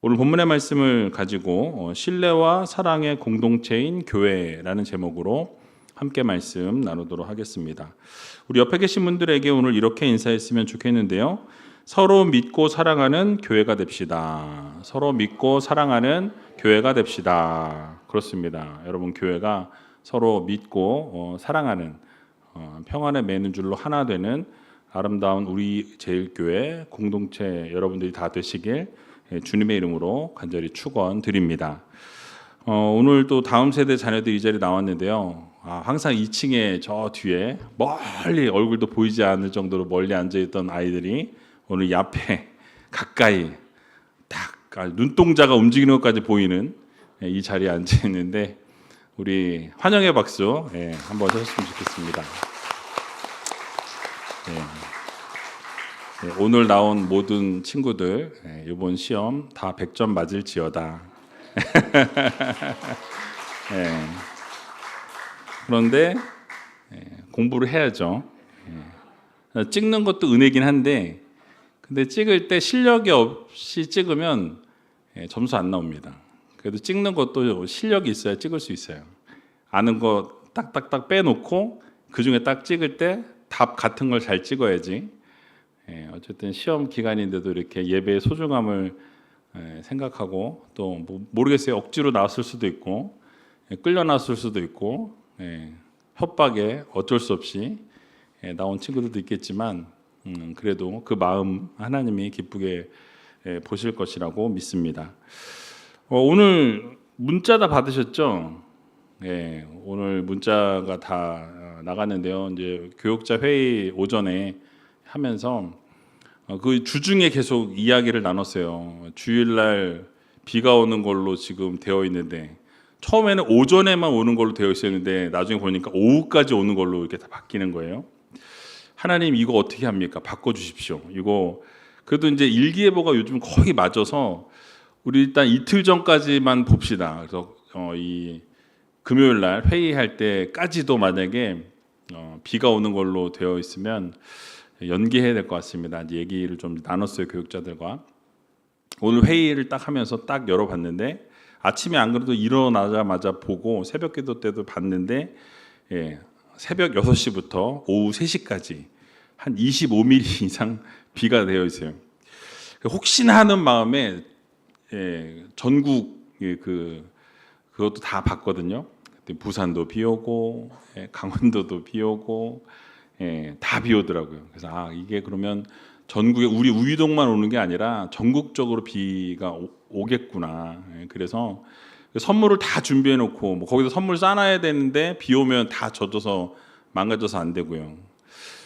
오늘 본문의 말씀을 가지고 신뢰와 사랑의 공동체인 교회라는 제목으로 함께 말씀 나누도록 하겠습니다. 우리 옆에 계신 분들에게 오늘 이렇게 인사했으면 좋겠는데요. 서로 믿고 사랑하는 교회가 됩시다. 서로 믿고 사랑하는 교회가 됩시다. 그렇습니다. 여러분, 교회가 서로 믿고 사랑하는 평안의 맨줄로 하나 되는 아름다운 우리 제일교회 공동체 여러분들이 다 되시길 주님의 이름으로 간절히 축원드립니다. 오늘 또 다음 세대 자녀들이 이 자리에 나왔는데요. 항상 2층에 저 뒤에 멀리 얼굴도 보이지 않을 정도로 멀리 앉아있던 아이들이 오늘 이 앞에 가까이 딱 눈동자가 움직이는 것까지 보이는 이 자리에 앉아있는데 우리 환영의 박수 한번 하셨으면 좋겠습니다. 오늘 나온 모든 친구들 이번 시험 다 100점 맞을지어다. 그런데 공부를 해야죠. 찍는 것도 은혜긴 한데 근데 찍을 때 실력이 없이 찍으면 점수 안 나옵니다. 그래도 찍는 것도 실력이 있어야 찍을 수 있어요. 아는 거 딱딱딱 빼놓고 그중에 딱 찍을 때 답 같은 걸 잘 찍어야지. 어쨌든 시험 기간인데도 이렇게 예배의 소중함을 생각하고 또 모르겠어요. 억지로 나왔을 수도 있고 끌려 나왔을 수도 있고 협박에 어쩔 수 없이 나온 친구들도 있겠지만 그래도 그 마음 하나님이 기쁘게 보실 것이라고 믿습니다. 오늘 문자 다 받으셨죠? 오늘 문자가 다 나갔는데요. 이제 교육자 회의 오전에 하면서 그 주중에 계속 이야기를 나눴어요. 주일날 비가 오는 걸로 지금 되어 있는데 처음에는 오전에만 오는 걸로 되어 있었는데 나중에 보니까 오후까지 오는 걸로 이렇게 다 바뀌는 거예요. 하나님 이거 어떻게 합니까? 바꿔주십시오. 이거 그래도 이제 일기예보가 요즘 거의 맞아서 우리 일단 이틀 전까지만 봅시다. 그래서 이 금요일날 회의할 때까지도 만약에 비가 오는 걸로 되어 있으면 연기해야 될 것 같습니다. 이제 얘기를 좀 나눴어요, 교육자들과. 오늘 회의를 딱 하면서 딱 열어봤는데 아침에 안 그래도 일어나자마자 보고 새벽 기도 때도 봤는데 새벽 6시부터 오후 3시까지 한 25mm 이상 비가 되어 있어요. 혹시나 하는 마음에 전국 그것도 다 봤거든요. 부산도 비 오고 강원도도 비 오고 다 비 오더라고요. 그래서 이게 그러면 전국에 우리 우이동만 오는 게 아니라 전국적으로 비가 오겠구나. 그래서 선물을 다 준비해 놓고 거기서 선물 싸놔야 되는데 비 오면 다 젖어서 망가져서 안 되고요.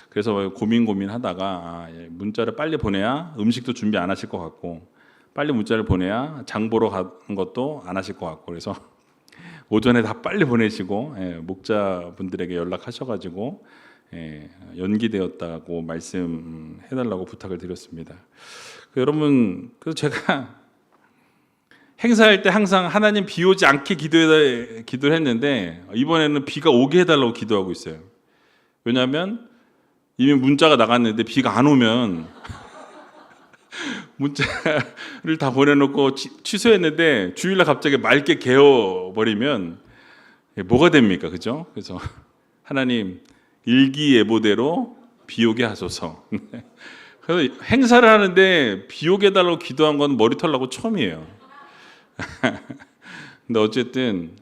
그래서 고민하다가 문자를 빨리 보내야 음식도 준비 안 하실 것 같고 빨리 문자를 보내야 장 보러 가는 것도 안 하실 것 같고 그래서 오전에 다 빨리 보내시고 목자분들에게 연락하셔가지고 연기되었다고 말씀해달라고 부탁을 드렸습니다. 여러분, 그래서 제가 행사할 때 항상 하나님 비 오지 않게 기도를 했는데 이번에는 비가 오게 해달라고 기도하고 있어요. 왜냐하면 이미 문자가 나갔는데 비가 안 오면 문자를 다 보내놓고 취소했는데 주일날 갑자기 맑게 개어버리면 뭐가 됩니까? 그죠? 그래서 하나님 일기예보대로 비 오게 하소서. 그래서 행사를 하는데 비 오게 해달라고 기도한 건 머리털 나고 처음이에요. 근데 어쨌든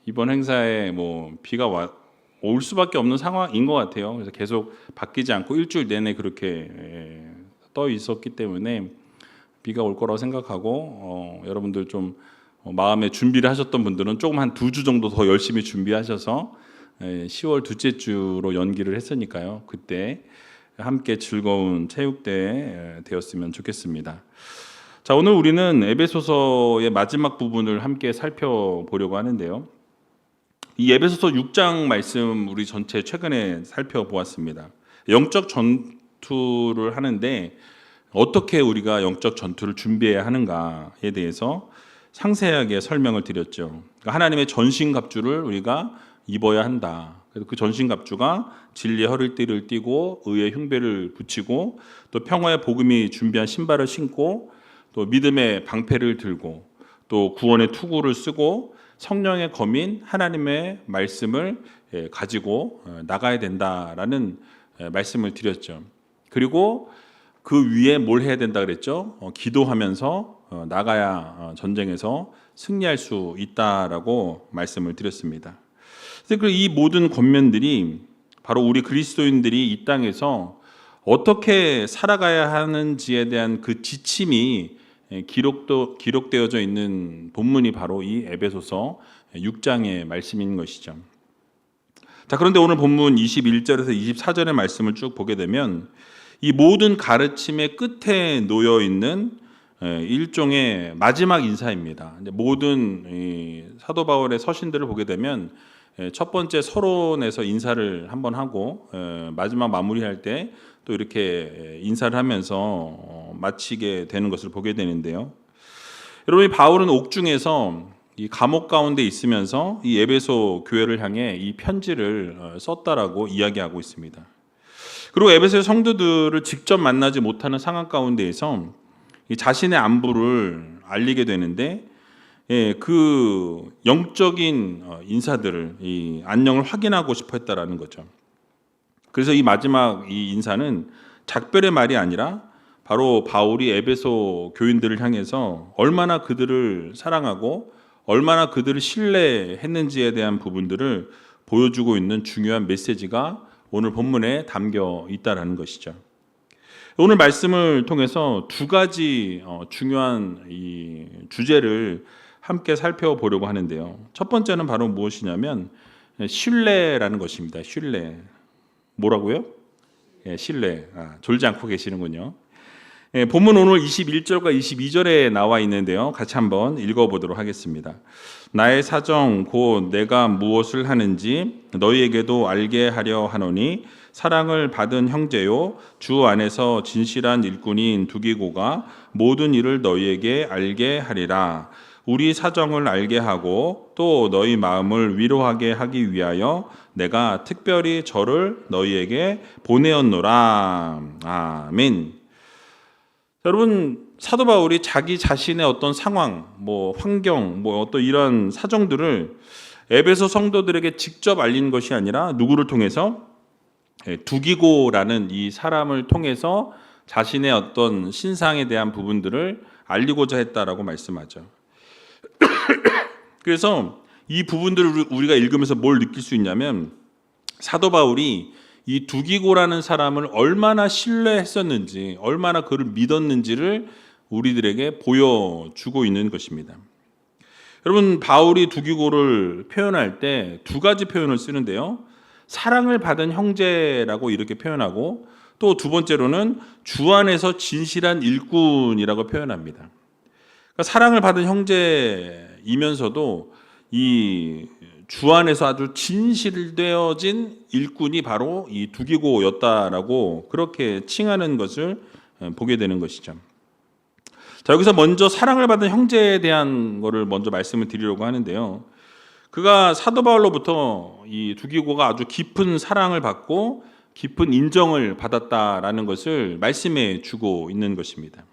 이번 행사에 비가 올 수밖에 없는 상황인 것 같아요. 그래서 계속 바뀌지 않고 일주일 내내 그렇게 떠 있었기 때문에 비가 올 거라고 생각하고 여러분들 좀 마음에 준비를 하셨던 분들은 조금 한 2주 정도 더 열심히 준비하셔서 10월 둘째 주로 연기를 했으니까요. 그때 함께 즐거운 체육대회 되었으면 좋겠습니다. 자, 오늘 우리는 에베소서의 마지막 부분을 함께 살펴보려고 하는데요. 이 에베소서 6장 말씀 우리 전체 최근에 살펴보았습니다. 영적 전투를 하는데 어떻게 우리가 영적 전투를 준비해야 하는가에 대해서 상세하게 설명을 드렸죠. 그러니까 하나님의 전신갑주를 우리가 입어야 한다. 그래서 그 전신갑주가 진리의 허리띠를 띠고 의의 흉배를 붙이고 또 평화의 복음이 준비한 신발을 신고 또 믿음의 방패를 들고 또 구원의 투구를 쓰고 성령의 검인 하나님의 말씀을 가지고 나가야 된다라는 말씀을 드렸죠. 그리고 그 위에 뭘 해야 된다 그랬죠? 기도하면서 나가야 전쟁에서 승리할 수 있다라고 말씀을 드렸습니다. 그래서 이 모든 권면들이 바로 우리 그리스도인들이 이 땅에서 어떻게 살아가야 하는지에 대한 그 지침이 기록되어져 있는 본문이 바로 이 에베소서 6장의 말씀인 것이죠. 자, 그런데 오늘 본문 21절에서 24절의 말씀을 쭉 보게 되면 이 모든 가르침의 끝에 놓여 있는 일종의 마지막 인사입니다. 모든 사도 바울의 서신들을 보게 되면 첫 번째 서론에서 인사를 한번 하고 마지막 마무리할 때 또 이렇게 인사를 하면서 마치게 되는 것을 보게 되는데요. 여러분, 이 바울은 옥중에서 이 감옥 가운데 있으면서 이 에베소 교회를 향해 이 편지를 썼다라고 이야기하고 있습니다. 그리고 에베소 성도들을 직접 만나지 못하는 상황 가운데에서 이 자신의 안부를 알리게 되는데 그 영적인 인사들을 이 안녕을 확인하고 싶어 했다라는 거죠. 그래서 이 마지막 이 인사는 작별의 말이 아니라 바로 바울이 에베소 교인들을 향해서 얼마나 그들을 사랑하고 얼마나 그들을 신뢰했는지에 대한 부분들을 보여주고 있는 중요한 메시지가 오늘 본문에 담겨 있다라는 것이죠. 오늘 말씀을 통해서 두 가지 중요한 이 주제를 함께 살펴보려고 하는데요. 첫 번째는 바로 무엇이냐면 신뢰라는 것입니다. 신뢰. 뭐라고요? 신뢰. 졸지 않고 계시는군요. 본문 오늘 21절과 22절에 나와 있는데요. 같이 한번 읽어보도록 하겠습니다. 나의 사정 곧 내가 무엇을 하는지 너희에게도 알게 하려 하노니 사랑을 받은 형제요 주 안에서 진실한 일꾼인 두기고가 모든 일을 너희에게 알게 하리라. 우리 사정을 알게 하고 또 너희 마음을 위로하게 하기 위하여 내가 특별히 저를 너희에게 보내었노라. 아멘. 여러분, 사도 바울이 자기 자신의 어떤 상황, 환경, 어떤 이런 사정들을 에베소 성도들에게 직접 알린 것이 아니라 누구를 통해서? 두기고라는 이 사람을 통해서 자신의 어떤 신상에 대한 부분들을 알리고자 했다라고 말씀하죠. 그래서 이 부분들을 우리가 읽으면서 뭘 느낄 수 있냐면 사도 바울이 이 두기고라는 사람을 얼마나 신뢰했었는지, 얼마나 그를 믿었는지를 우리들에게 보여주고 있는 것입니다. 여러분, 바울이 두기고를 표현할 때 두 가지 표현을 쓰는데요. 사랑을 받은 형제라고 이렇게 표현하고 또 두 번째로는 주 안에서 진실한 일꾼이라고 표현합니다. 그러니까 사랑을 받은 형제이면서도 이 주 안에서 아주 진실되어진 일꾼이 바로 이 두기고였다라고 그렇게 칭하는 것을 보게 되는 것이죠. 자, 여기서 먼저 사랑을 받은 형제에 대한 거를 먼저 말씀을 드리려고 하는데요. 그가 사도 바울로부터 이 두기고가 아주 깊은 사랑을 받고 깊은 인정을 받았다라는 것을 말씀해 주고 있는 것입니다.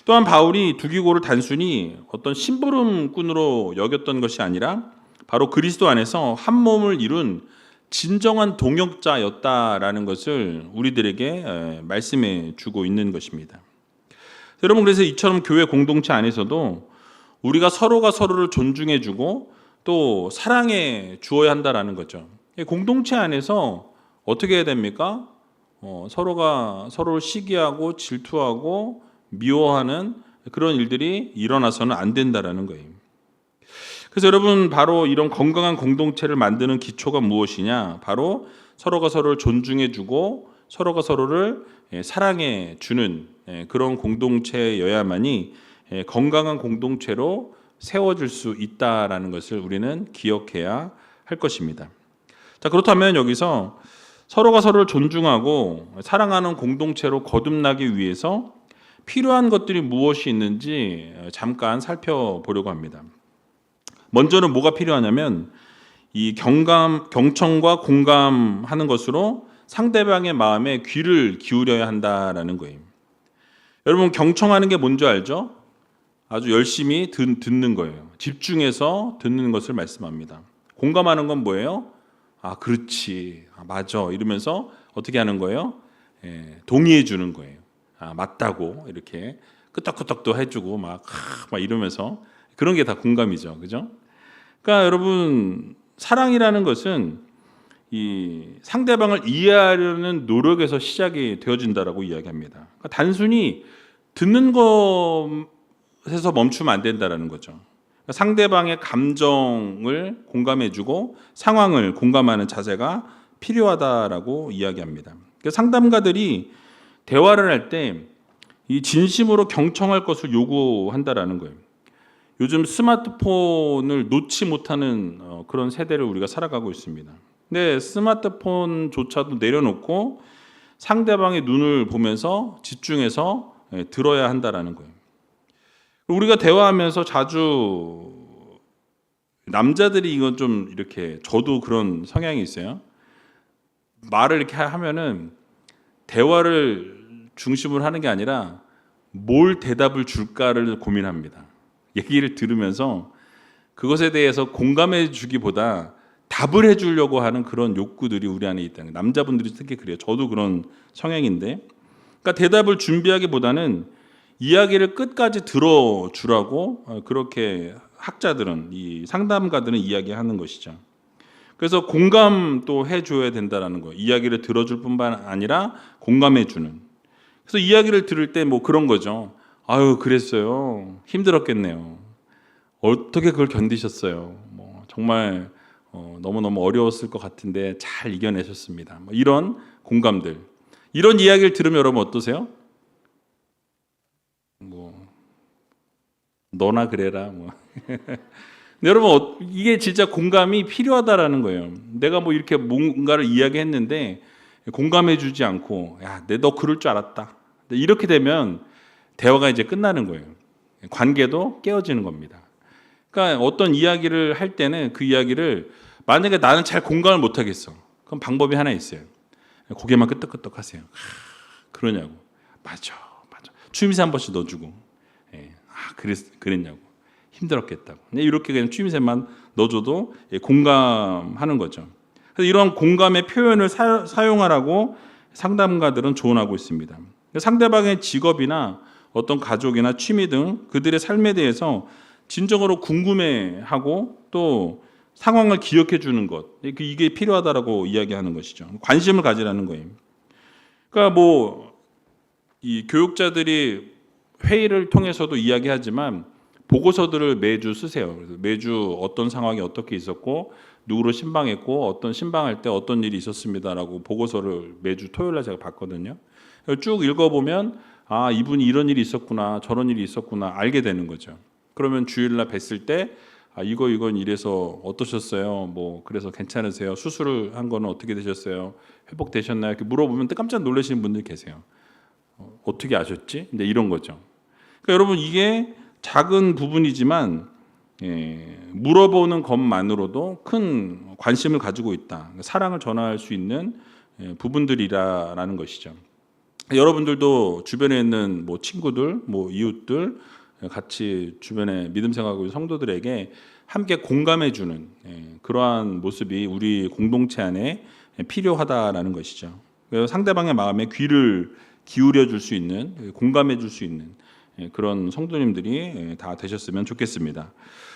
또한 바울이 두기고를 단순히 어떤 심부름꾼으로 여겼던 것이 아니라 바로 그리스도 안에서 한 몸을 이룬 진정한 동역자였다라는 것을 우리들에게 말씀해 주고 있는 것입니다. 여러분, 그래서 이처럼 교회 공동체 안에서도 우리가 서로가 서로를 존중해 주고 또 사랑해 주어야 한다라는 거죠. 공동체 안에서 어떻게 해야 됩니까? 서로가 서로를 시기하고 질투하고 미워하는 그런 일들이 일어나서는 안 된다라는 거예요. 그래서 여러분, 바로 이런 건강한 공동체를 만드는 기초가 무엇이냐? 바로 서로가 서로를 존중해 주고 서로가 서로를 사랑해 주는 그런 공동체여야만이 건강한 공동체로 세워질 수 있다라는 것을 우리는 기억해야 할 것입니다. 자, 그렇다면 여기서 서로가 서로를 존중하고 사랑하는 공동체로 거듭나기 위해서 필요한 것들이 무엇이 있는지 잠깐 살펴보려고 합니다. 먼저는 뭐가 필요하냐면 이 경청과 공감하는 것으로 상대방의 마음에 귀를 기울여야 한다라는 거예요. 여러분 경청하는 게 뭔지 알죠? 아주 열심히 듣는 거예요. 집중해서 듣는 것을 말씀합니다. 공감하는 건 뭐예요? 아, 그렇지. 아, 맞아. 이러면서 어떻게 하는 거예요? 동의해 주는 거예요. 아, 맞다고 이렇게 끄떡끄떡도 해주고 막 이러면서 그런 게 다 공감이죠. 그죠? 그러니까 여러분 사랑이라는 것은 이 상대방을 이해하려는 노력에서 시작이 되어진다라고 이야기합니다. 그러니까 단순히 듣는 것에서 멈추면 안 된다라는 거죠. 그러니까 상대방의 감정을 공감해주고 상황을 공감하는 자세가 필요하다라고 이야기합니다. 그러니까 상담가들이 대화를 할 때 이 진심으로 경청할 것을 요구한다라는 거예요. 요즘 스마트폰을 놓지 못하는 그런 세대를 우리가 살아가고 있습니다. 근데 스마트폰조차도 내려놓고 상대방의 눈을 보면서 집중해서 들어야 한다라는 거예요. 우리가 대화하면서 자주 남자들이 이건 좀 이렇게 저도 그런 성향이 있어요. 말을 이렇게 하면은 대화를 중심으로 하는 게 아니라 뭘 대답을 줄까를 고민합니다. 얘기를 들으면서 그것에 대해서 공감해 주기보다 답을 해주려고 하는 그런 욕구들이 우리 안에 있다는 거예요. 남자분들이 특히 그래요. 저도 그런 성향인데, 그러니까 대답을 준비하기보다는 이야기를 끝까지 들어주라고 그렇게 학자들은 이 상담가들은 이야기하는 것이죠. 그래서 공감도 해줘야 된다라는 거예요. 이야기를 들어줄 뿐만 아니라 공감해주는. 그래서 이야기를 들을 때 뭐 그런 거죠. 아유, 그랬어요. 힘들었겠네요. 어떻게 그걸 견디셨어요? 뭐 정말 너무너무 어려웠을 것 같은데 잘 이겨내셨습니다. 뭐 이런 공감들. 이런 이야기를 들으면 여러분 어떠세요? 뭐 너나 그래라. 뭐. 근데 여러분 이게 진짜 공감이 필요하다라는 거예요. 내가 뭐 이렇게 뭔가를 이야기했는데 공감해주지 않고 야, 너 그럴 줄 알았다. 이렇게 되면 대화가 이제 끝나는 거예요. 관계도 깨어지는 겁니다. 그러니까 어떤 이야기를 할 때는 그 이야기를 만약에 나는 잘 공감을 못 하겠어. 그럼 방법이 하나 있어요. 고개만 끄덕끄덕 하세요. 그러냐고. 맞아. 추임새 한 번씩 넣어주고. 그랬냐고. 힘들었겠다고. 이렇게 그냥 추임새만 넣어줘도 공감하는 거죠. 그래서 이런 공감의 표현을 사용하라고 상담가들은 조언하고 있습니다. 상대방의 직업이나 어떤 가족이나 취미 등 그들의 삶에 대해서 진정으로 궁금해하고 또 상황을 기억해 주는 것, 이게 필요하다라고 이야기하는 것이죠. 관심을 가지라는 거예요. 그러니까 이 교육자들이 회의를 통해서도 이야기하지만 보고서들을 매주 쓰세요. 그래서 매주 어떤 상황이 어떻게 있었고 누구를 신방했고 어떤 신방할 때 어떤 일이 있었습니다라고 보고서를 매주 토요일 날 제가 봤거든요. 쭉 읽어보면 아, 이분이 이런 일이 있었구나, 저런 일이 있었구나 알게 되는 거죠. 그러면 주일날 뵀을 때 아, 이건 이래서 어떠셨어요? 뭐 그래서 괜찮으세요? 수술을 한 거는 어떻게 되셨어요? 회복되셨나요? 이렇게 물어보면 깜짝 놀라시는 분들 계세요. 어떻게 아셨지? 근데 이런 거죠. 그러니까 여러분 이게 작은 부분이지만 물어보는 것만으로도 큰 관심을 가지고 있다. 사랑을 전할 수 있는 부분들이라는 것이죠. 여러분들도 주변에 있는 뭐 친구들, 뭐 이웃들, 같이 주변에 믿음 생활하고 있는 성도들에게 함께 공감해주는 그러한 모습이 우리 공동체 안에 필요하다라는 것이죠. 그래서 상대방의 마음에 귀를 기울여 줄 수 있는, 공감해 줄 수 있는 그런 성도님들이 다 되셨으면 좋겠습니다.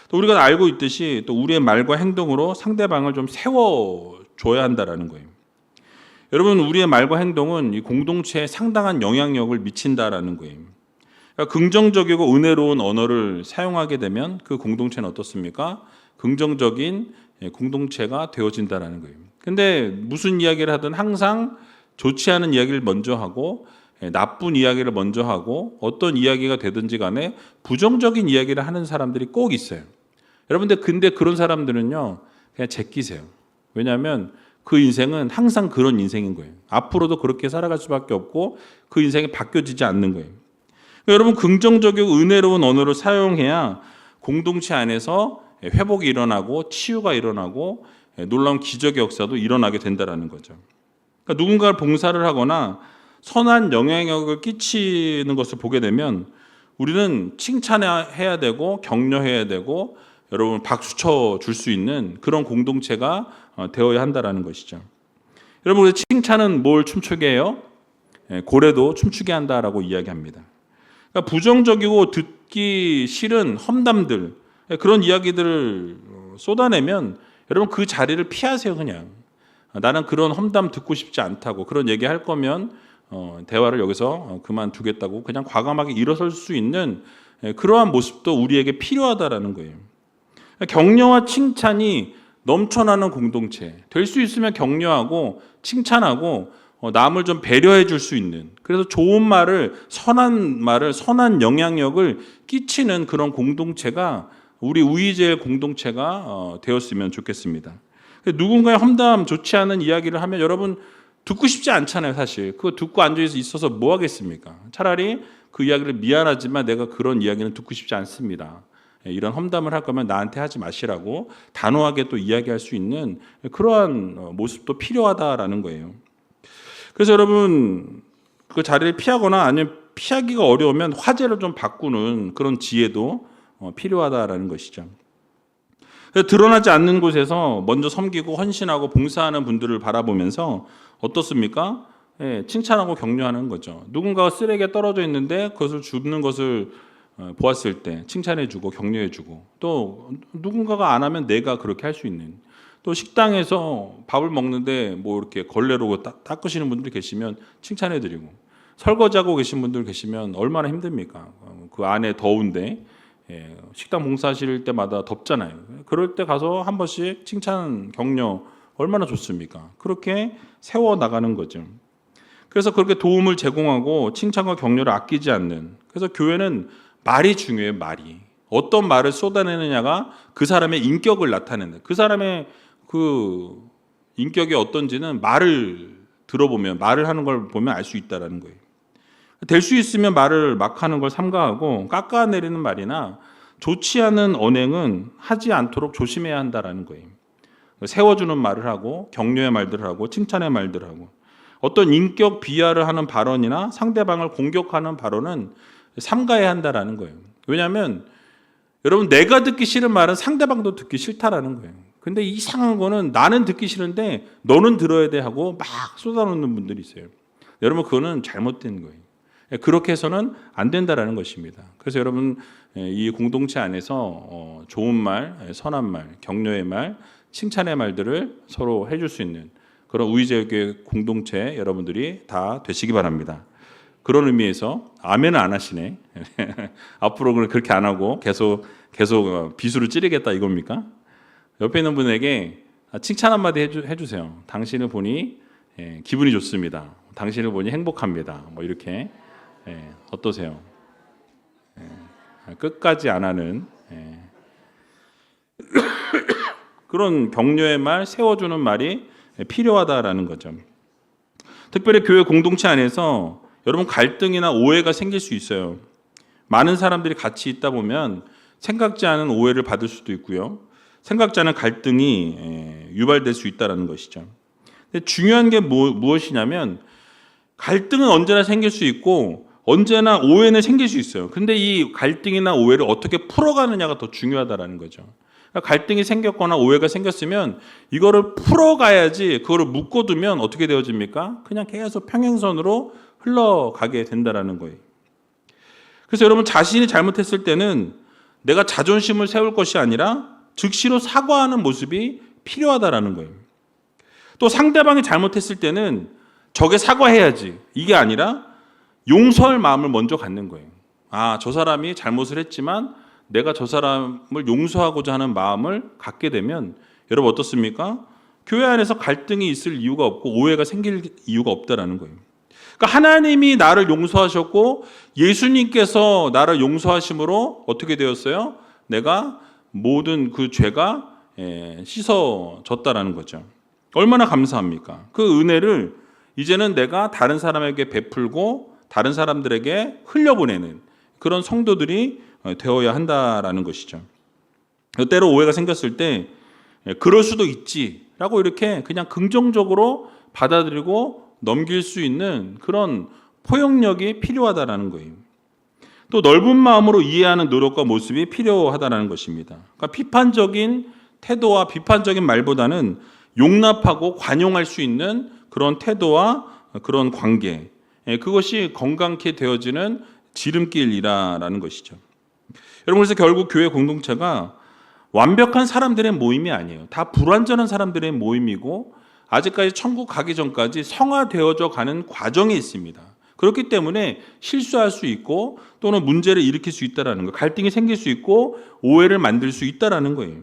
또 우리가 알고 있듯이 또 우리의 말과 행동으로 상대방을 좀 세워줘야 한다라는 거예요. 여러분 우리의 말과 행동은 이 공동체에 상당한 영향력을 미친다라는 거예요. 그러니까 긍정적이고 은혜로운 언어를 사용하게 되면 그 공동체는 어떻습니까? 긍정적인 공동체가 되어진다라는 거예요. 근데 무슨 이야기를 하든 항상 좋지 않은 이야기를 먼저 하고 나쁜 이야기를 먼저 하고 어떤 이야기가 되든지 간에 부정적인 이야기를 하는 사람들이 꼭 있어요. 여러분들 근데 그런 사람들은요 그냥 제끼세요. 왜냐하면 그 인생은 항상 그런 인생인 거예요. 앞으로도 그렇게 살아갈 수밖에 없고 그 인생이 바뀌어지지 않는 거예요. 여러분 긍정적이고 은혜로운 언어를 사용해야 공동체 안에서 회복이 일어나고 치유가 일어나고 놀라운 기적의 역사도 일어나게 된다는 거죠. 그러니까 누군가를 봉사를 하거나 선한 영향력을 끼치는 것을 보게 되면 우리는 칭찬해야 되고 격려해야 되고 여러분 박수 쳐 줄 수 있는 그런 공동체가 되어야 한다라는 것이죠. 여러분, 우리 칭찬은 뭘 춤추게 해요? 고래도 춤추게 한다라고 이야기합니다. 그러니까 부정적이고 듣기 싫은 험담들, 그런 이야기들을 쏟아내면 여러분 그 자리를 피하세요. 그냥 나는 그런 험담 듣고 싶지 않다고, 그런 얘기할 거면 대화를 여기서 그만두겠다고 그냥 과감하게 일어설 수 있는 그러한 모습도 우리에게 필요하다라는 거예요. 격려와 칭찬이 넘쳐나는 공동체 될 수 있으면 격려하고 칭찬하고 남을 좀 배려해 줄 수 있는, 그래서 좋은 말을, 선한 영향력을 끼치는 그런 공동체가 우리 우이제 공동체가 되었으면 좋겠습니다. 누군가의 험담, 좋지 않은 이야기를 하면 여러분 듣고 싶지 않잖아요. 사실 그거 듣고 앉아 있어서 뭐 하겠습니까? 차라리 그 이야기를, 미안하지만 내가 그런 이야기는 듣고 싶지 않습니다, 이런 험담을 할 거면 나한테 하지 마시라고 단호하게 또 이야기할 수 있는 그러한 모습도 필요하다라는 거예요. 그래서 여러분 그 자리를 피하거나 아니면 피하기가 어려우면 화제를 좀 바꾸는 그런 지혜도 필요하다라는 것이죠. 드러나지 않는 곳에서 먼저 섬기고 헌신하고 봉사하는 분들을 바라보면서 어떻습니까? 칭찬하고 격려하는 거죠. 누군가가 쓰레기에 떨어져 있는데 그것을 줍는 것을 보았을 때 칭찬해주고 격려해주고, 또 누군가가 안 하면 내가 그렇게 할 수 있는, 또 식당에서 밥을 먹는데 뭐 이렇게 걸레로 닦으시는 분들이 계시면 칭찬해드리고, 설거지하고 계신 분들 계시면 얼마나 힘듭니까? 그 안에 더운데 식당 봉사하실 때마다 덥잖아요. 그럴 때 가서 한 번씩 칭찬, 격려 얼마나 좋습니까? 그렇게 세워 나가는 거죠. 그래서 그렇게 도움을 제공하고 칭찬과 격려를 아끼지 않는, 그래서 교회는 말이 중요해요. 말이 어떤 말을 쏟아내느냐가 그 사람의 인격을 나타내는, 그 사람의 그 인격이 어떤지는 말을 들어보면, 말을 하는 걸 보면 알 수 있다라는 거예요. 될 수 있으면 말을 막 하는 걸 삼가하고 깎아내리는 말이나 좋지 않은 언행은 하지 않도록 조심해야 한다라는 거예요. 세워주는 말을 하고 격려의 말들을 하고 칭찬의 말들을 하고, 어떤 인격 비하를 하는 발언이나 상대방을 공격하는 발언은 삼가해야 한다라는 거예요. 왜냐하면 여러분, 내가 듣기 싫은 말은 상대방도 듣기 싫다라는 거예요. 근데 이상한 거는 나는 듣기 싫은데 너는 들어야 돼 하고 막 쏟아놓는 분들이 있어요. 여러분, 그거는 잘못된 거예요. 그렇게 해서는 안 된다라는 것입니다. 그래서 여러분, 이 공동체 안에서 좋은 말, 선한 말, 격려의 말, 칭찬의 말들을 서로 해줄 수 있는 그런 우이제교회 공동체 여러분들이 다 되시기 바랍니다. 그런 의미에서 아멘은 안 하시네. 앞으로 그렇게 안 하고 계속 비수를 찌르겠다 이겁니까? 옆에 있는 분에게 칭찬 한마디 해주세요. 당신을 보니 기분이 좋습니다. 당신을 보니 행복합니다. 뭐 이렇게. 어떠세요? 끝까지 안 하는 그런 격려의 말, 세워주는 말이 필요하다라는 거죠. 특별히 교회 공동체 안에서 여러분 갈등이나 오해가 생길 수 있어요. 많은 사람들이 같이 있다 보면 생각지 않은 오해를 받을 수도 있고요. 생각지 않은 갈등이 유발될 수 있다는 것이죠. 근데 중요한 게 무엇이냐면, 갈등은 언제나 생길 수 있고 언제나 오해는 생길 수 있어요. 근데 이 갈등이나 오해를 어떻게 풀어가느냐가 더 중요하다는 거죠. 그러니까 갈등이 생겼거나 오해가 생겼으면 이거를 풀어가야지, 그거를 묶어두면 어떻게 되어집니까? 그냥 계속 평행선으로 흘러가게 된다는 거예요. 그래서 여러분, 자신이 잘못했을 때는 내가 자존심을 세울 것이 아니라 즉시로 사과하는 모습이 필요하다는 거예요. 또 상대방이 잘못했을 때는 저게 사과해야지, 이게 아니라 용서할 마음을 먼저 갖는 거예요. 저 사람이 잘못을 했지만 내가 저 사람을 용서하고자 하는 마음을 갖게 되면 여러분 어떻습니까? 교회 안에서 갈등이 있을 이유가 없고 오해가 생길 이유가 없다라는 거예요. 그러니까 하나님이 나를 용서하셨고 예수님께서 나를 용서하심으로 어떻게 되었어요? 내가 모든 그 죄가 씻어졌다라는 거죠. 얼마나 감사합니까? 그 은혜를 이제는 내가 다른 사람에게 베풀고 다른 사람들에게 흘려보내는 그런 성도들이 되어야 한다라는 것이죠. 때로 오해가 생겼을 때 그럴 수도 있지라고 이렇게 그냥 긍정적으로 받아들이고 넘길 수 있는 그런 포용력이 필요하다라는 거예요. 또 넓은 마음으로 이해하는 노력과 모습이 필요하다는 것입니다. 그러니까 비판적인 태도와 비판적인 말보다는 용납하고 관용할 수 있는 그런 태도와 그런 관계, 그것이 건강케 되어지는 지름길이라는 것이죠. 여러분, 그래서 결국 교회 공동체가 완벽한 사람들의 모임이 아니에요. 다 불완전한 사람들의 모임이고 아직까지 천국 가기 전까지 성화되어져 가는 과정이 있습니다. 그렇기 때문에 실수할 수 있고 또는 문제를 일으킬 수 있다는 거, 갈등이 생길 수 있고 오해를 만들 수 있다는 거예요.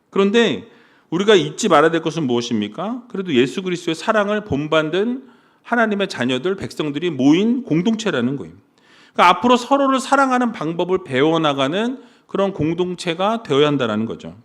그런데 우리가 잊지 말아야 될 것은 무엇입니까? 그래도 예수 그리스도의 사랑을 본받는 하나님의 자녀들, 백성들이 모인 공동체라는 거예요. 그러니까 앞으로 서로를 사랑하는 방법을 배워나가는 그런 공동체가 되어야 한다는 거죠.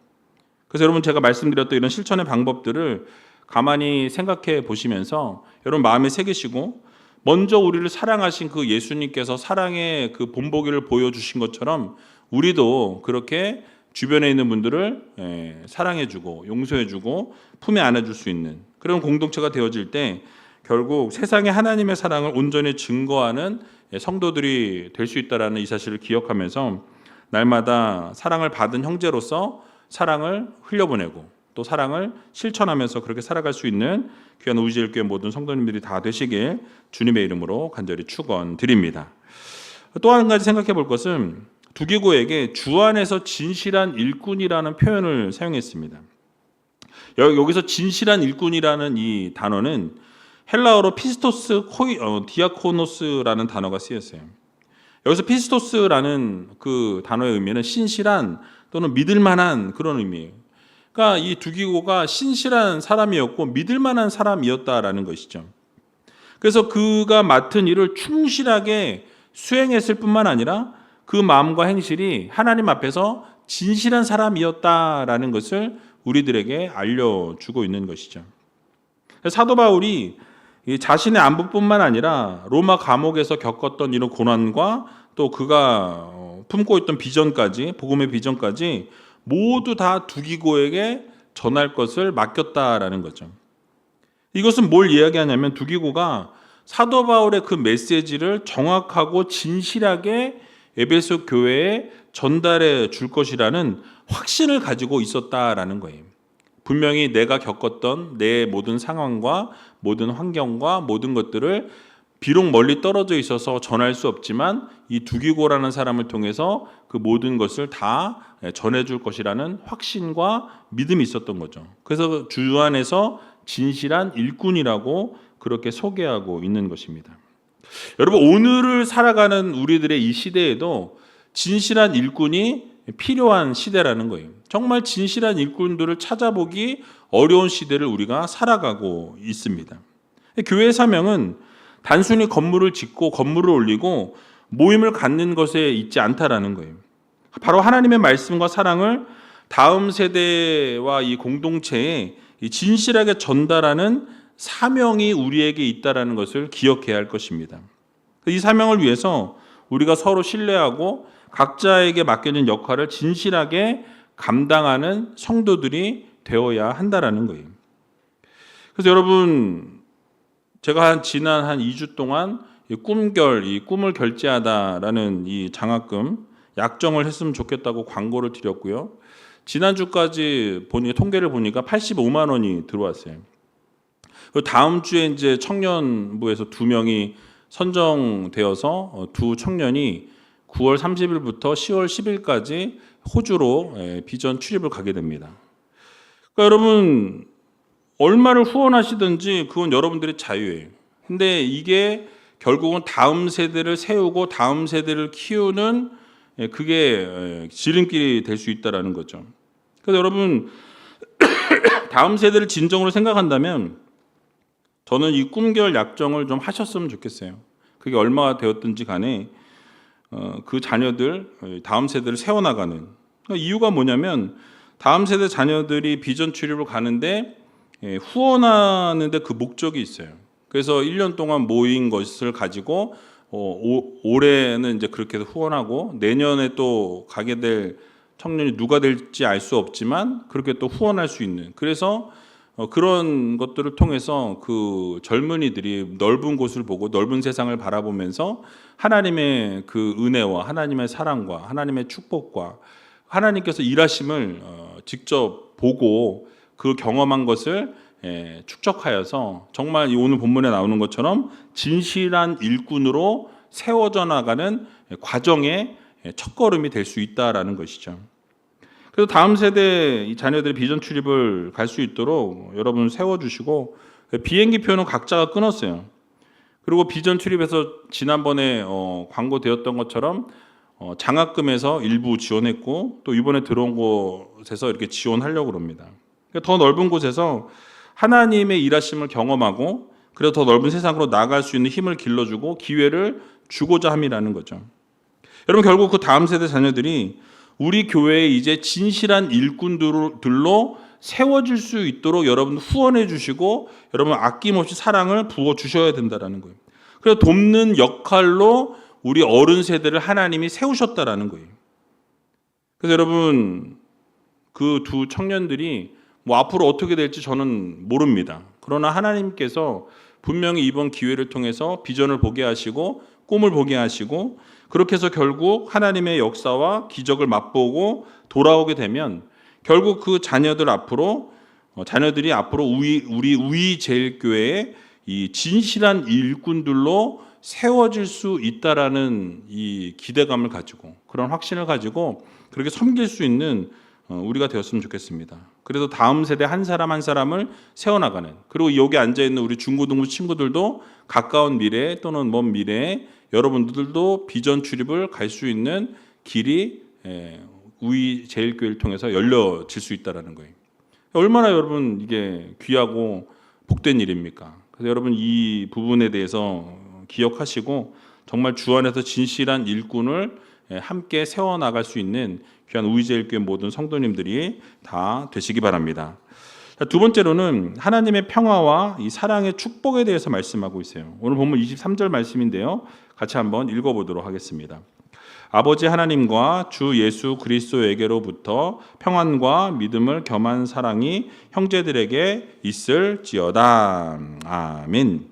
그래서 여러분, 제가 말씀드렸던 이런 실천의 방법들을 가만히 생각해 보시면서 여러분 마음에 새기시고, 먼저 우리를 사랑하신 그 예수님께서 사랑의 그 본보기를 보여주신 것처럼 우리도 그렇게 주변에 있는 분들을 사랑해주고 용서해주고 품에 안아줄 수 있는 그런 공동체가 되어질 때 결국 세상에 하나님의 사랑을 온전히 증거하는 성도들이 될 수 있다는 이 사실을 기억하면서 날마다 사랑을 받은 형제로서 사랑을 흘려보내고 또 사랑을 실천하면서 그렇게 살아갈 수 있는 귀한 우리제일교회 모든 성도님들이 다 되시길 주님의 이름으로 간절히 축원드립니다. 또 한 가지 생각해 볼 것은 두기고에게 주 안에서 진실한 일꾼이라는 표현을 사용했습니다. 여기서 진실한 일꾼이라는 이 단어는 헬라어로 피스토스 디아코노스라는 단어가 쓰였어요. 여기서 피스토스라는 그 단어의 의미는 신실한 또는 믿을 만한 그런 의미예요. 그러니까 이 두기고가 신실한 사람이었고 믿을 만한 사람이었다라는 것이죠. 그래서 그가 맡은 일을 충실하게 수행했을 뿐만 아니라 그 마음과 행실이 하나님 앞에서 진실한 사람이었다라는 것을 우리들에게 알려주고 있는 것이죠. 사도 바울이 자신의 안부뿐만 아니라 로마 감옥에서 겪었던 이런 고난과 또 그가 품고 있던 비전까지, 복음의 비전까지 모두 다 두기고에게 전할 것을 맡겼다라는 거죠. 이것은 뭘 이야기하냐면 두기고가 사도 바울의 그 메시지를 정확하고 진실하게 에베소 교회에 전달해 줄 것이라는 확신을 가지고 있었다라는 거예요. 분명히 내가 겪었던 내 모든 상황과 모든 환경과 모든 것들을 비록 멀리 떨어져 있어서 전할 수 없지만 이 두기고라는 사람을 통해서 그 모든 것을 다 전해줄 것이라는 확신과 믿음이 있었던 거죠. 그래서 주 안에서 진실한 일꾼이라고 그렇게 소개하고 있는 것입니다. 여러분, 오늘을 살아가는 우리들의 이 시대에도 진실한 일꾼이 필요한 시대라는 거예요. 정말 진실한 일꾼들을 찾아보기 어려운 시대를 우리가 살아가고 있습니다. 교회의 사명은 단순히 건물을 짓고 건물을 올리고 모임을 갖는 것에 있지 않다라는 거예요. 바로 하나님의 말씀과 사랑을 다음 세대와 이 공동체에 진실하게 전달하는 사명이 우리에게 있다라는 것을 기억해야 할 것입니다. 이 사명을 위해서 우리가 서로 신뢰하고 각자에게 맡겨진 역할을 진실하게 감당하는 성도들이 되어야 한다라는 거예요. 그래서 여러분, 제가 지난 한 2주 동안 이 꿈을 결제하다라는 이 장학금 약정을 했으면 좋겠다고 광고를 드렸고요. 지난주까지 통계를 보니까 85만 원이 들어왔어요. 다음 주에 이제 청년부에서 2명이 선정되어서 두 청년이 9월 30일부터 10월 10일까지 호주로 비전 출입을 가게 됩니다. 그러니까 여러분, 얼마를 후원하시든지 그건 여러분들의 자유예요. 근데 이게 결국은 다음 세대를 세우고 다음 세대를 키우는 그게 지름길이 될 수 있다는 거죠. 그래서 여러분, 다음 세대를 진정으로 생각한다면 저는 이 꿈결 약정을 좀 하셨으면 좋겠어요. 그게 얼마가 되었든지 간에 그 자녀들, 다음 세대를 세워나가는 이유가 뭐냐면 다음 세대 자녀들이 비전 출입을 가는데 후원하는데 그 목적이 있어요. 그래서 1년 동안 모인 것을 가지고 올해는 이제 그렇게 후원하고 내년에 또 가게 될 청년이 누가 될지 알 수 없지만 그렇게 또 후원할 수 있는, 그래서 그런 것들을 통해서 그 젊은이들이 넓은 곳을 보고 넓은 세상을 바라보면서 하나님의 그 은혜와 하나님의 사랑과 하나님의 축복과 하나님께서 일하심을 직접 보고 그 경험한 것을 축적하여서 정말 이 오늘 본문에 나오는 것처럼 진실한 일꾼으로 세워져 나가는 과정의 첫걸음이 될 수 있다라는 것이죠. 그래서 다음 세대 이 자녀들의 비전 출입을 갈 수 있도록 여러분 세워주시고, 비행기표는 각자가 끊었어요. 그리고 비전 출입에서 지난번에 광고되었던 것처럼 장학금에서 일부 지원했고, 또 이번에 들어온 곳에서 이렇게 지원하려고 합니다. 더 넓은 곳에서 하나님의 일하심을 경험하고, 그래서 더 넓은 세상으로 나아갈 수 있는 힘을 길러주고 기회를 주고자 함이라는 거죠. 여러분, 결국 그 다음 세대 자녀들이 우리 교회에 이제 진실한 일꾼들로 세워질 수 있도록 여러분 후원해 주시고, 여러분 아낌없이 사랑을 부어 주셔야 된다라는 거예요. 그래서 돕는 역할로 우리 어른 세대를 하나님이 세우셨다라는 거예요. 그래서 여러분, 그 두 청년들이 뭐 앞으로 어떻게 될지 저는 모릅니다. 그러나 하나님께서 분명히 이번 기회를 통해서 비전을 보게 하시고 꿈을 보게 하시고, 그렇게 해서 결국 하나님의 역사와 기적을 맛보고 돌아오게 되면 결국 그 자녀들이 앞으로 우리 우이제일교회의 이 진실한 일꾼들로 세워질 수 있다라는 이 기대감을 가지고, 그런 확신을 가지고 그렇게 섬길 수 있는 우리가 되었으면 좋겠습니다. 그래서 다음 세대 한 사람 한 사람을 세워나가는, 그리고 여기 앉아있는 우리 중고등부 친구들도 가까운 미래 또는 먼 미래에 여러분들도 비전 출입을 갈 수 있는 길이 우리 제일교회를 통해서 열려질 수 있다는 거예요. 얼마나 여러분 이게 귀하고 복된 일입니까? 그래서 여러분 이 부분에 대해서 기억하시고 정말 주 안에서 진실한 일꾼을 함께 세워나갈 수 있는 귀한 우리제일교회 모든 성도님들이 다 되시기 바랍니다. 두 번째로는 하나님의 평화와 이 사랑의 축복에 대해서 말씀하고 있어요. 오늘 본문 23절 말씀인데요, 같이 한번 읽어보도록 하겠습니다. 아버지 하나님과 주 예수 그리스도에게로부터 평안과 믿음을 겸한 사랑이 형제들에게 있을지어다. 아멘.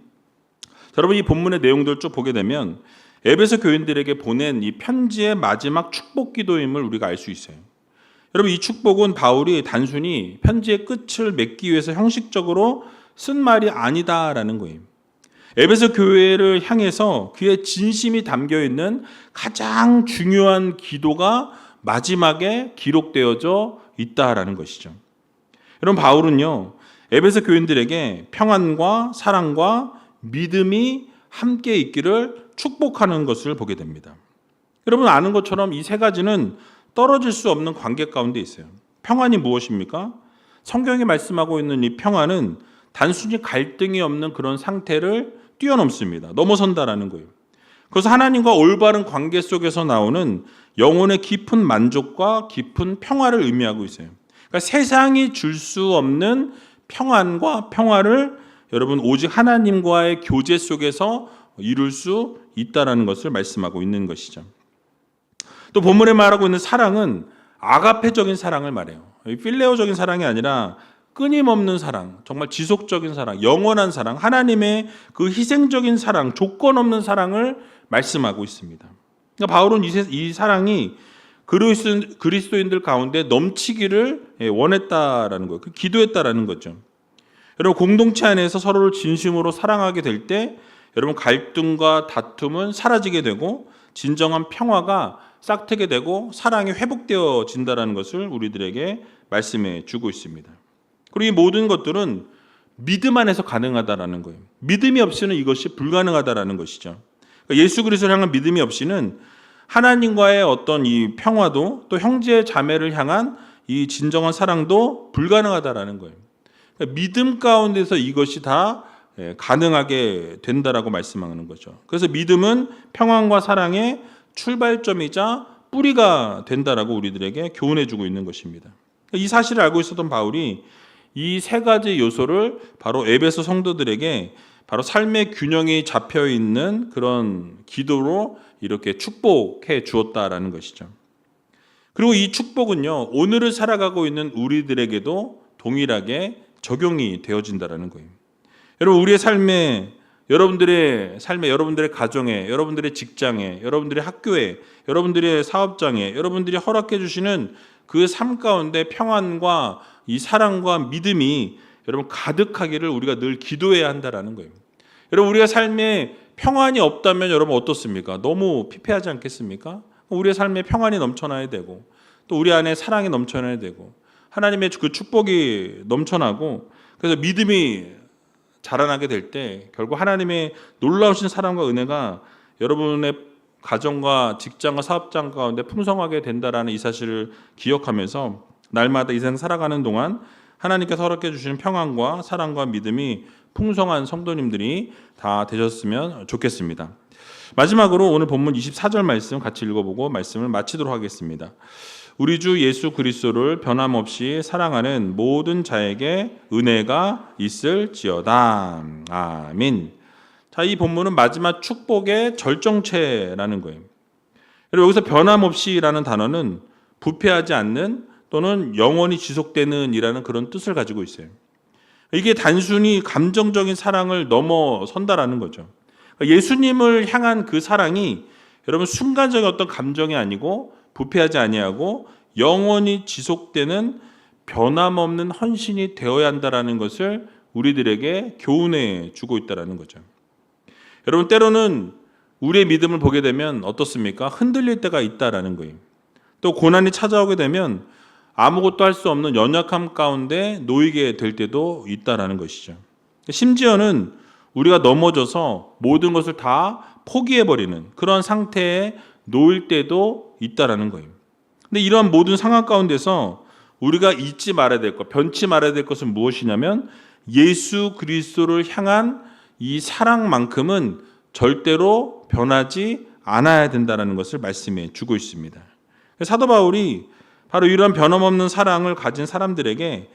여러분, 이 본문의 내용들을 쭉 보게 되면 에베소 교인들에게 보낸 이 편지의 마지막 축복 기도임을 우리가 알 수 있어요. 여러분, 이 축복은 바울이 단순히 편지의 끝을 맺기 위해서 형식적으로 쓴 말이 아니다라는 거예요. 에베소 교회를 향해서 그의 진심이 담겨 있는 가장 중요한 기도가 마지막에 기록되어져 있다라는 것이죠. 여러분, 바울은요, 에베소 교인들에게 평안과 사랑과 믿음이 함께 있기를 축복하는 것을 보게 됩니다. 여러분 아는 것처럼 이 세 가지는 떨어질 수 없는 관계 가운데 있어요. 평안이 무엇입니까? 성경이 말씀하고 있는 이 평안은 단순히 갈등이 없는 그런 상태를 뛰어넘습니다. 넘어선다라는 거예요. 그래서 하나님과 올바른 관계 속에서 나오는 영혼의 깊은 만족과 깊은 평화를 의미하고 있어요. 그러니까 세상이 줄 수 없는 평안과 평화를 여러분 오직 하나님과의 교제 속에서 이룰 수 있다라는 것을 말씀하고 있는 것이죠. 또 본문에 말하고 있는 사랑은 아가페적인 사랑을 말해요. 필레오적인 사랑이 아니라 끊임없는 사랑, 정말 지속적인 사랑, 영원한 사랑, 하나님의 그 희생적인 사랑, 조건 없는 사랑을 말씀하고 있습니다. 그러니까 바울은 이 사랑이 그리스도인들 가운데 넘치기를 원했다라는 거예요. 기도했다라는 거죠. 여러분, 공동체 안에서 서로를 진심으로 사랑하게 될 때 여러분 갈등과 다툼은 사라지게 되고 진정한 평화가 싹트게 되고 사랑이 회복되어진다는 것을 우리들에게 말씀해 주고 있습니다. 그리고 이 모든 것들은 믿음 안에서 가능하다라는 거예요. 믿음이 없이는 이것이 불가능하다라는 것이죠. 그러니까 예수 그리스도를 향한 믿음이 없이는 하나님과의 어떤 이 평화도 또 형제 자매를 향한 이 진정한 사랑도 불가능하다라는 거예요. 그러니까 믿음 가운데서 이것이 다 가능하게 된다라고 말씀하는 거죠. 그래서 믿음은 평안과 사랑의 출발점이자 뿌리가 된다라고 우리들에게 교훈해주고 있는 것입니다. 이 사실을 알고 있었던 바울이 이 세 가지 요소를 바로 에베소 성도들에게 바로 삶의 균형이 잡혀 있는 그런 기도로 이렇게 축복해 주었다라는 것이죠. 그리고 이 축복은요, 오늘을 살아가고 있는 우리들에게도 동일하게 적용이 되어진다라는 거예요. 여러분, 우리의 삶에, 여러분들의 삶에, 여러분들의 가정에, 여러분들의 직장에, 여러분들의 학교에, 여러분들의 사업장에, 여러분들이 허락해 주시는 그 삶 가운데 평안과 이 사랑과 믿음이 여러분 가득하기를 우리가 늘 기도해야 한다라는 거예요. 여러분, 우리가 삶에 평안이 없다면 여러분 어떻습니까? 너무 피폐하지 않겠습니까? 우리의 삶에 평안이 넘쳐나야 되고, 또 우리 안에 사랑이 넘쳐나야 되고, 하나님의 그 축복이 넘쳐나고, 그래서 믿음이 자라나게 될 때 결국 하나님의 놀라우신 사랑과 은혜가 여러분의 가정과 직장과 사업장 가운데 풍성하게 된다라는 이 사실을 기억하면서 날마다 이 세상 살아가는 동안 하나님께서 허락해 주시는 평안과 사랑과 믿음이 풍성한 성도님들이 다 되셨으면 좋겠습니다. 마지막으로 오늘 본문 24절 말씀 같이 읽어보고 말씀을 마치도록 하겠습니다. 우리 주 예수 그리스도를 변함없이 사랑하는 모든 자에게 은혜가 있을지어다. 아멘. 자, 이 본문은 마지막 축복의 절정체라는 거예요. 그리고 여기서 변함없이라는 단어는 부패하지 않는 또는 영원히 지속되는 이라는 그런 뜻을 가지고 있어요. 이게 단순히 감정적인 사랑을 넘어선다라는 거죠. 예수님을 향한 그 사랑이 여러분 순간적인 어떤 감정이 아니고 부패하지 아니하고 영원히 지속되는 변함없는 헌신이 되어야 한다라는 것을 우리들에게 교훈해 주고 있다라는 거죠. 여러분, 때로는 우리의 믿음을 보게 되면 어떻습니까? 흔들릴 때가 있다라는 거예요. 또 고난이 찾아오게 되면 아무것도 할 수 없는 연약함 가운데 놓이게 될 때도 있다라는 것이죠. 심지어는 우리가 넘어져서 모든 것을 다 포기해버리는 그런 상태에 놓일 때도 있다라는 거예요. 근데 이러한 모든 상황 가운데서 우리가 잊지 말아야 될 것, 변치 말아야 될 것은 무엇이냐면 예수 그리스도를 향한 이 사랑만큼은 절대로 변하지 않아야 된다는 것을 말씀해 주고 있습니다. 사도 바울이 바로 이런 변함없는 사랑을 가진 사람들에게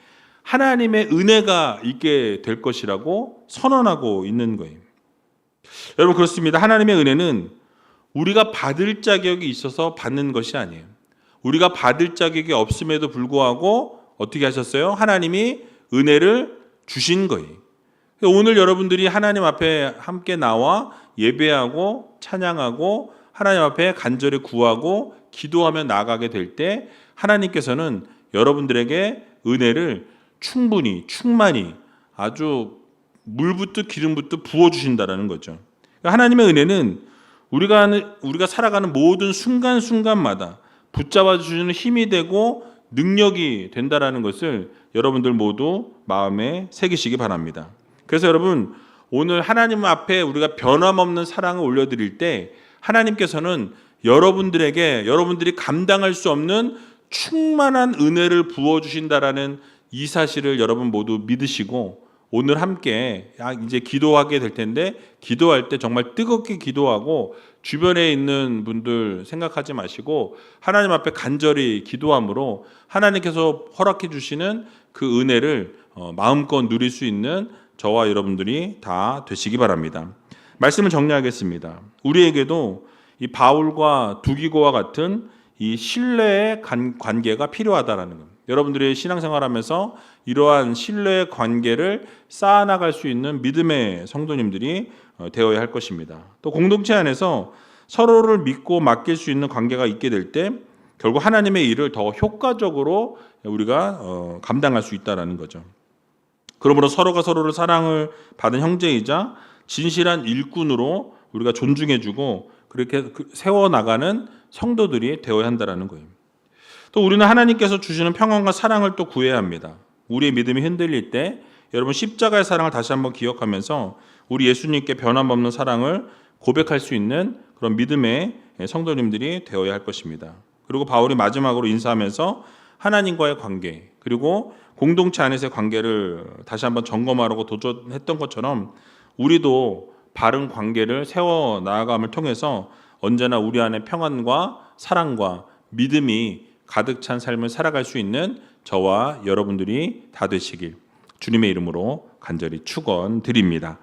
하나님의 은혜가 있게 될 것이라고 선언하고 있는 거예요. 여러분, 그렇습니다. 하나님의 은혜는 우리가 받을 자격이 있어서 받는 것이 아니에요. 우리가 받을 자격이 없음에도 불구하고 어떻게 하셨어요? 하나님이 은혜를 주신 거예요. 오늘 여러분들이 하나님 앞에 함께 나와 예배하고 찬양하고 하나님 앞에 간절히 구하고 기도하며 나아가게 될 때 하나님께서는 여러분들에게 은혜를 충분히 충만히 아주 물붓듯 기름붓듯 부어주신다는 거죠. 하나님의 은혜는 우리가 살아가는 모든 순간순간마다 붙잡아 주시는 힘이 되고 능력이 된다라는 것을 여러분들 모두 마음에 새기시기 바랍니다. 그래서 여러분, 오늘 하나님 앞에 우리가 변함없는 사랑을 올려드릴 때 하나님께서는 여러분들이 감당할 수 없는 충만한 은혜를 부어주신다라는 이 사실을 여러분 모두 믿으시고 오늘 함께 이제 기도하게 될 텐데 기도할 때 정말 뜨겁게 기도하고 주변에 있는 분들 생각하지 마시고 하나님 앞에 간절히 기도함으로 하나님께서 허락해 주시는 그 은혜를 마음껏 누릴 수 있는 저와 여러분들이 다 되시기 바랍니다. 말씀을 정리하겠습니다. 우리에게도 이 바울과 두기고와 같은 이 신뢰의 관계가 필요하다라는 것. 여러분들이 신앙생활하면서 이러한 신뢰의 관계를 쌓아나갈 수 있는 믿음의 성도님들이 되어야 할 것입니다. 또 공동체 안에서 서로를 믿고 맡길 수 있는 관계가 있게 될 때 결국 하나님의 일을 더 효과적으로 우리가 감당할 수 있다는 거죠. 그러므로 서로가 서로를 사랑을 받은 형제이자 진실한 일꾼으로 우리가 존중해주고 그렇게 세워나가는 성도들이 되어야 한다는 거예요. 또 우리는 하나님께서 주시는 평안과 사랑을 또 구해야 합니다. 우리의 믿음이 흔들릴 때 여러분 십자가의 사랑을 다시 한번 기억하면서 우리 예수님께 변함없는 사랑을 고백할 수 있는 그런 믿음의 성도님들이 되어야 할 것입니다. 그리고 바울이 마지막으로 인사하면서 하나님과의 관계 그리고 공동체 안에서의 관계를 다시 한번 점검하라고 도전했던 것처럼 우리도 바른 관계를 세워 나아감을 통해서 언제나 우리 안에 평안과 사랑과 믿음이 가득 찬 삶을 살아갈 수 있는 저와 여러분들이 다 되시길 주님의 이름으로 간절히 축원드립니다.